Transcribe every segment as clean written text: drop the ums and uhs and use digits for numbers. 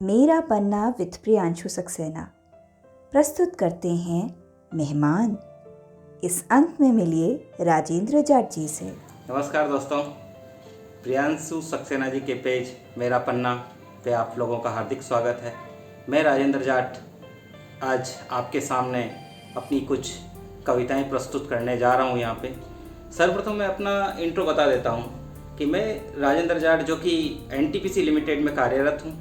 मेरा पन्ना विद प्रियांशु सक्सेना प्रस्तुत करते हैं मेहमान। इस अंक में मिलिए राजेंद्र जाट जी से। नमस्कार दोस्तों, प्रियांशु सक्सेना जी के पेज मेरा पन्ना पे आप लोगों का हार्दिक स्वागत है। मैं राजेंद्र जाट आज आपके सामने अपनी कुछ कविताएं प्रस्तुत करने जा रहा हूं। यहाँ पे सर्वप्रथम मैं अपना इंट्रो बता देता हूं कि मैं राजेंद्र जाट जो कि एनटीपीसी लिमिटेड में कार्यरत हूं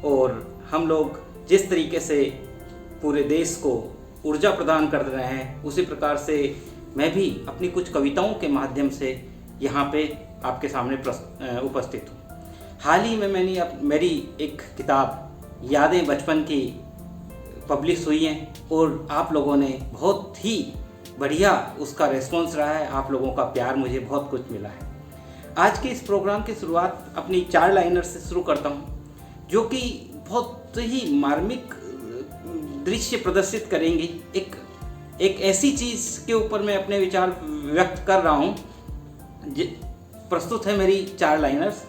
और हम लोग जिस तरीके से पूरे देश को ऊर्जा प्रदान कर रहे हैं उसी प्रकार से मैं भी अपनी कुछ कविताओं के माध्यम से यहाँ पे आपके सामने उपस्थित हूँ। हाल ही में मेरी एक किताब यादें बचपन की पब्लिश हुई हैं और आप लोगों ने बहुत ही बढ़िया उसका रेस्पॉन्स रहा है। आप लोगों का प्यार मुझे बहुत कुछ मिला है। आज के इस प्रोग्राम की शुरुआत अपनी 4 लाइनर से शुरू करता हूँ जो कि बहुत ही मार्मिक दृश्य प्रदर्शित करेंगी। एक ऐसी चीज़ के ऊपर मैं अपने विचार व्यक्त कर रहा हूँ। प्रस्तुत है मेरी 4 लाइनर्स।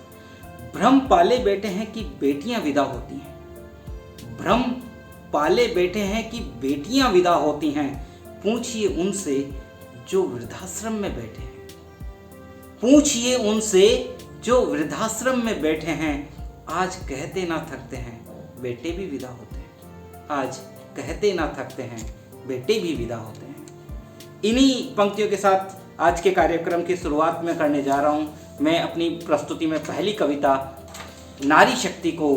भ्रम पाले बैठे हैं कि बेटियां विदा होती हैं। भ्रम पाले बैठे हैं कि बेटियां विदा होती हैं। पूछिए उनसे जो वृद्धाश्रम में बैठे हैं। पूछिए उनसे जो वृद्धाश्रम में बैठे हैं। आज कहते ना थकते हैं बेटे भी विदा होते हैं। आज कहते ना थकते हैं बेटे भी विदा होते हैं। इन्हीं पंक्तियों के साथ आज के कार्यक्रम की शुरुआत में करने जा रहा हूं। मैं अपनी प्रस्तुति में पहली कविता नारी शक्ति को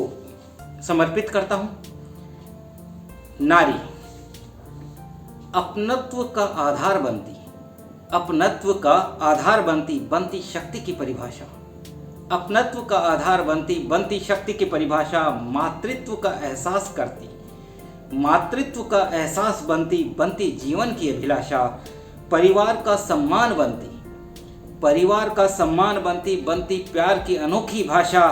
समर्पित करता हूं। नारी अपनत्व का आधार बनती, अपनत्व का आधार बनती शक्ति की परिभाषा। अपनत्व का आधार बनती शक्ति की परिभाषा। मातृत्व का एहसास करती, मातृत्व का एहसास बनती जीवन की अभिलाषा। परिवार का सम्मान बनती, परिवार का सम्मान बनती प्यार की अनोखी भाषा।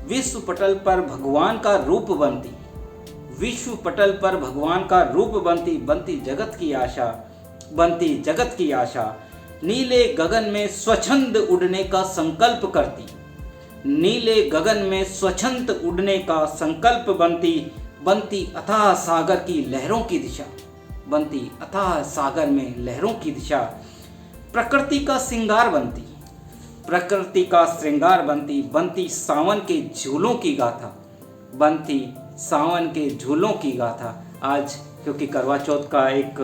विश्व पटल पर भगवान का रूप बनती, विश्व पटल पर भगवान का रूप बनती जगत की आशा, बनती जगत की आशा। नीले गगन में स्वच्छंद उड़ने का संकल्प करती, नीले गगन में स्वच्छंद उड़ने का संकल्प बनती अथाह सागर की लहरों की दिशा, बनती अथाह सागर में लहरों की दिशा। प्रकृति का श्रृंगार बनती, प्रकृति का श्रृंगार बनती सावन के झूलों की गाथा, बनती सावन के झूलों की गाथा। आज क्योंकि करवा चौथ का एक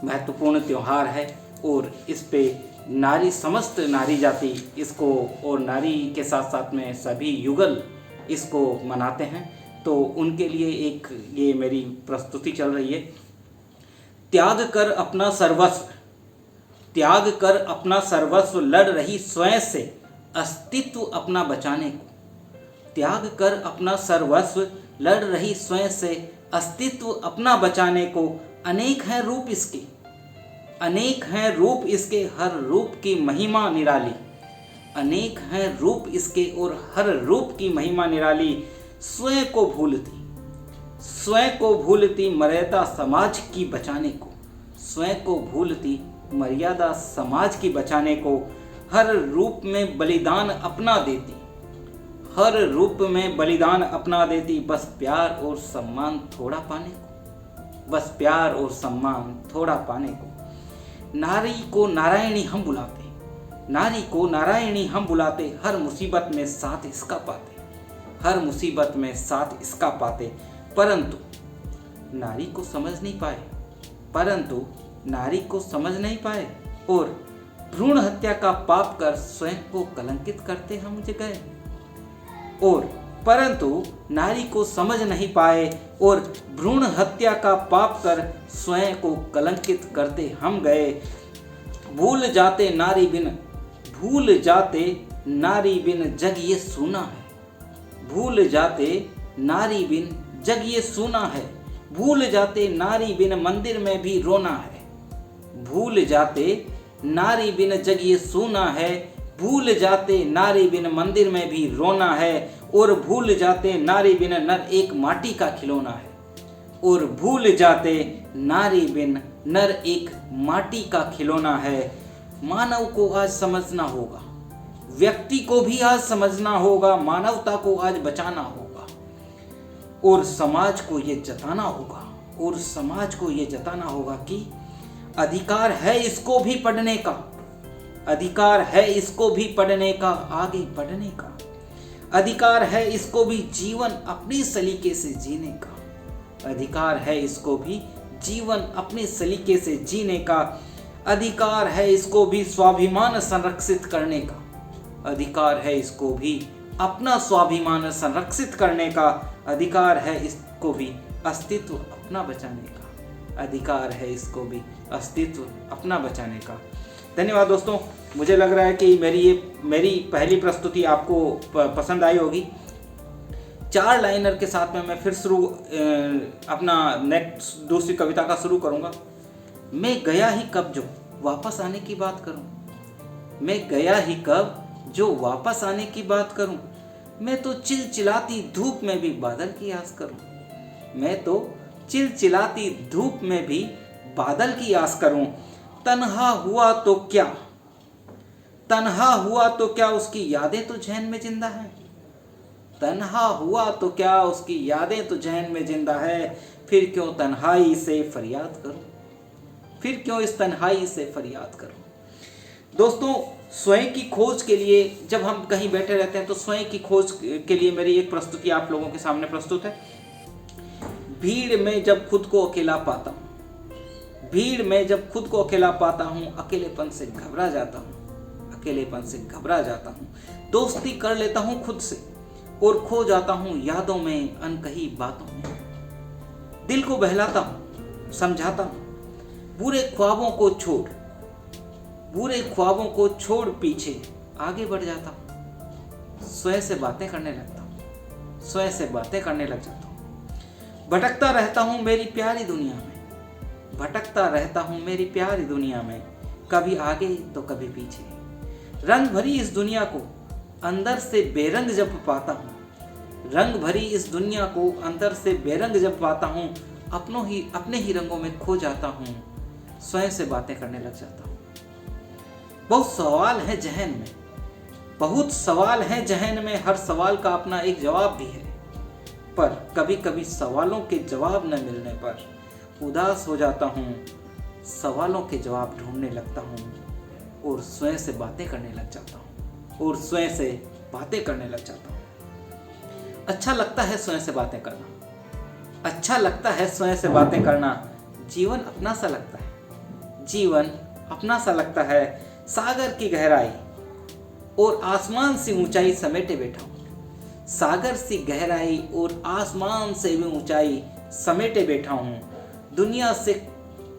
महत्वपूर्ण त्यौहार है और इस पे नारी, समस्त नारी जाति इसको और नारी के साथ साथ में सभी युगल इसको मनाते हैं, तो उनके लिए एक ये मेरी प्रस्तुति चल रही है। त्याग कर अपना सर्वस्व, त्याग कर अपना सर्वस्व लड़ रही स्वयं से अस्तित्व अपना बचाने को। त्याग कर अपना सर्वस्व लड़ रही स्वयं से अस्तित्व अपना बचाने को। अनेक हैं रूप इसके, अनेक हैं रूप इसके, हर रूप की महिमा निराली। अनेक हैं रूप इसके और हर रूप की महिमा निराली। स्वयं को भूलती, स्वयं को भूलती मर्यादा समाज की बचाने को। स्वयं को भूलती मर्यादा समाज की बचाने को। हर रूप में बलिदान अपना देती, हर रूप में बलिदान अपना देती। बस प्यार और सम्मान थोड़ा पाने को, बस प्यार और सम्मान थोड़ा पाने को। नारी को नारायणी हम बुलाते, नारी को नारायणी हम बुलाते। हर मुसीबत में साथ इसका पाते, हर मुसीबत में साथ इसका पाते। परंतु नारी को समझ नहीं पाए, परंतु नारी को समझ नहीं पाए और भ्रूण हत्या का पाप कर स्वयं को कलंकित करते हम गए। और परंतु नारी को समझ नहीं पाए और भ्रूण हत्या का पाप कर स्वयं को कलंकित करते हम गए। भूल जाते नारी बिन, भूल जाते नारी बिन जग ये सूना है। भूल जाते नारी बिन जग ये सूना है। भूल जाते नारी बिन मंदिर में भी रोना है। भूल जाते नारी बिन जग ये सूना है। भूल जाते नारी बिन मंदिर में भी रोना है। और भूल जाते नारी बिन नर एक माटी का खिलौना है। और भूल जाते नारी बिन नर एक माटी का खिलौना है। मानव को आज समझना होगा, व्यक्ति को भी आज समझना होगा, मानवता को आज बचाना होगा। और समाज को ये जताना होगा, और समाज को ये जताना होगा कि अधिकार है इसको भी पढ़ने का, अधिकार है इसको भी पढ़ने का, आगे बढ़ने का, अधिकार है इसको भी जीवन अपनी सलीके से जीने का, अधिकार है इसको भी जीवन अपने सलीके से जीने का, अधिकार है इसको भी स्वाभिमान संरक्षित करने का, अधिकार है इसको भी अपना स्वाभिमान संरक्षित करने का, अधिकार है इसको भी अस्तित्व अपना बचाने का, अधिकार है इसको भी अस्तित्व अपना बचाने का। धन्यवाद दोस्तों, मुझे लग रहा है कि मेरी पहली प्रस्तुति आपको पसंद आई होगी। 4 लाइनर के साथ में मैं फिर अपना नेक्स्ट दूसरी कविता का शुरू करूँगा। मैं गया ही कब जो वापस आने की बात करूँ, मैं गया ही कब जो वापस आने की बात करूँ, मैं तो चिलचिलाती धूप में भी बादल की आस करूँ, मैं तो चिलचिलाती धूप में भी बादल की आस करूँ। तन्हा हुआ तो क्या, तन्हा हुआ तो क्या उसकी यादें तो जहन में जिंदा है, तन्हा हुआ तो क्या उसकी यादें तो जहन में जिंदा है। फिर क्यों तन्हाई से फरियाद करूं, फिर क्यों इस तन्हाई से फरियाद करूं। दोस्तों, स्वयं की खोज के लिए जब हम कहीं बैठे रहते हैं तो स्वयं की खोज के लिए मेरी एक प्रस्तुति आप लोगों के सामने प्रस्तुत है। भीड़ में जब खुद को अकेला पाता हूँ, भीड़ में जब खुद को अकेला पाता हूँ, अकेलेपन से घबरा जाता हूँ, अकेलेपन से घबरा जाता हूँ। दोस्ती कर लेता हूँ खुद से और खो जाता हूँ यादों में, अनकही बातों में। दिल को बहलाता हूँ, समझाता हूँ, बुरे ख्वाबों को छोड़, बुरे ख्वाबों को छोड़ पीछे आगे बढ़ जाता हूँ। स्वयं से बातें करने लगता हूँ, स्वयं से बातें करने लग जाता हूँ। भटकता रहता हूँ मेरी प्यारी दुनिया में, भटकता रहता हूँ मेरी प्यारी दुनिया में, कभी आगे तो कभी पीछे। रंग भरी इस दुनिया को अंदर से बेरंग जब पाता हूँ, रंग भरी इस दुनिया को अंदर से बेरंग जब पाता हूँ, अपने ही रंगों में खो जाता हूँ, स्वयं से बातें करने लग जाता हूँ। बहुत सवाल हैं जहन में, बहुत सवाल हैं जहन में, हर सवाल का अपना एक जवाब भी है, पर कभी कभी सवालों के जवाब न मिलने पर उदास हो जाता हूँ, सवालों के जवाब ढूंढने लगता हूँ और स्वयं से बातें करने लग जाता हूँ, और स्वयं से बातें करने लग जाता हूँ। अच्छा लगता है स्वयं से बातें करना, अच्छा लगता है स्वयं से बातें करना। जीवन अपना सा लगता है, जीवन अपना सा लगता है। सागर की गहराई और आसमान से ऊंचाई समेटे बैठा हूँ, सागर सी गहराई और आसमान से भी ऊंचाई समेटे बैठा हूँ। दुनिया से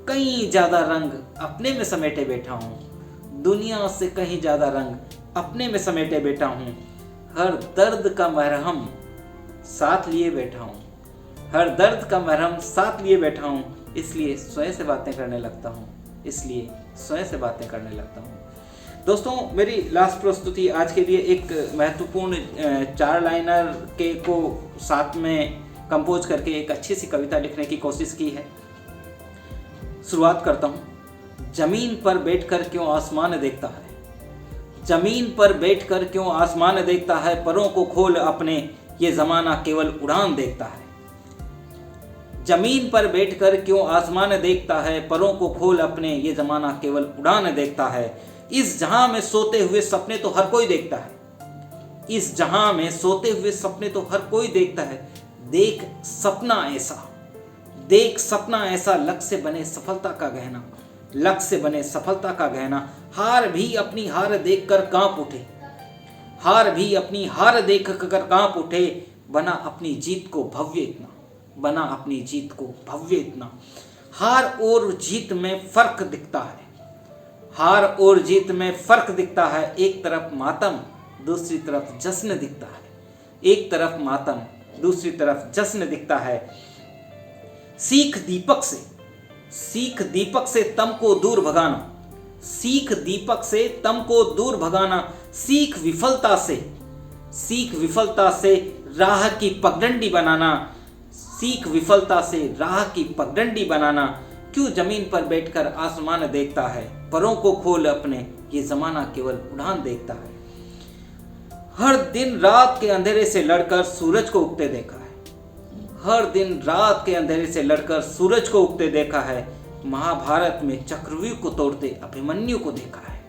कहीं ज़्यादा रंग अपने में समेटे बैठा हूँ, दुनिया से कहीं ज़्यादा रंग अपने में समेटे बैठा हूँ। हर दर्द का मरहम साथ लिए बैठा हूँ, हर दर्द का मरहम साथ लिए बैठा हूँ, इसलिए स्वयं से बातें करने लगता हूँ, इसलिए स्वयं से बातें करने लगता हूँ। दोस्तों, मेरी लास्ट प्रस्तुति आज के लिए एक महत्वपूर्ण 4 लाइनर के को साथ में कंपोज करके एक अच्छी सी कविता लिखने की कोशिश की है। शुरुआत करता हूँ। जमीन पर बैठकर क्यों आसमान देखता है, जमीन पर बैठकर क्यों आसमान देखता है, परों को खोल अपने ये ज़माना केवल उड़ान देखता है। जमीन पर बैठकर क्यों आसमान देखता है, परों को खोल अपने ये ज़माना केवल उड़ान देखता है। इस जहां में सोते हुए सपने तो हर कोई देखता है, इस जहां में सोते हुए सपने तो हर कोई देखता है। देख सपना ऐसा, देख सपना ऐसा, लक्ष्य से बने सफलता का गहना, लक्ष्य से बने सफलता का गहना। हार भी अपनी हार देख कर कांप उठे, हार भी अपनी हार देख कर कांप उठे। बना अपनी जीत को भव्य इतना, बना अपनी जीत को भव्य इतना। हार और जीत में फर्क दिखता है, हार और जीत में फर्क दिखता है। एक तरफ मातम दूसरी तरफ जश्न दिखता है, एक तरफ मातम दूसरी तरफ जश्न दिखता है। सीख दीपक से, सीख दीपक से तम को दूर भगाना, सीख दीपक से तम को दूर भगाना। सीख विफलता से, सीख विफलता से राह की पगडंडी बनाना, सीख विफलता से राह की पगडंडी बनाना। क्यों जमीन पर बैठकर आसमान देखता है, परों को खोल अपने ये जमाना केवल उड़ान देखता है। हर दिन रात के अंधेरे से लड़कर सूरज को उगते देखा है, हर दिन रात के अंधेरे से लड़कर सूरज को उगते देखा है। महाभारत में चक्रव्यूह को तोड़ते अभिमन्यु को देखा है।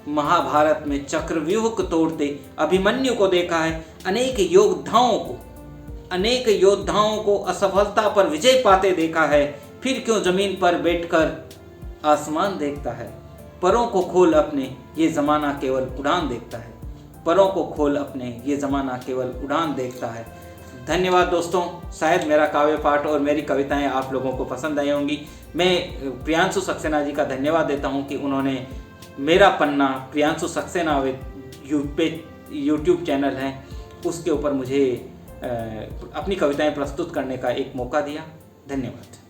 महाभारत में चक्रव्यूह को तोड़ते अभिमन्यु को देखा है। अनेक योद्धाओं को असफलता पर विजय पाते देखा है। फिर क्यों जमीन पर बैठकर आसमान देखता है। परों को खोल अपने, ये ज़माना केवल उड़ान देखता है। परों को खोल अपने, ये ज़माना केवल उड़ान देखता है। धन्यवाद दोस्तों। शायद मेरा काव्य पाठ और मेरी कविताएं आप लोगों को पसंद आई होंगी। मैं प्रियांशु सक्सेना जी का धन्यवाद देता हूं कि उन्होंने मेरा पन्ना प्रियांशु सक्सेना यूट्यूब चैनल है उसके ऊपर मुझे अपनी कविताएं प्रस्तुत करने का एक मौका दिया। धन्यवाद।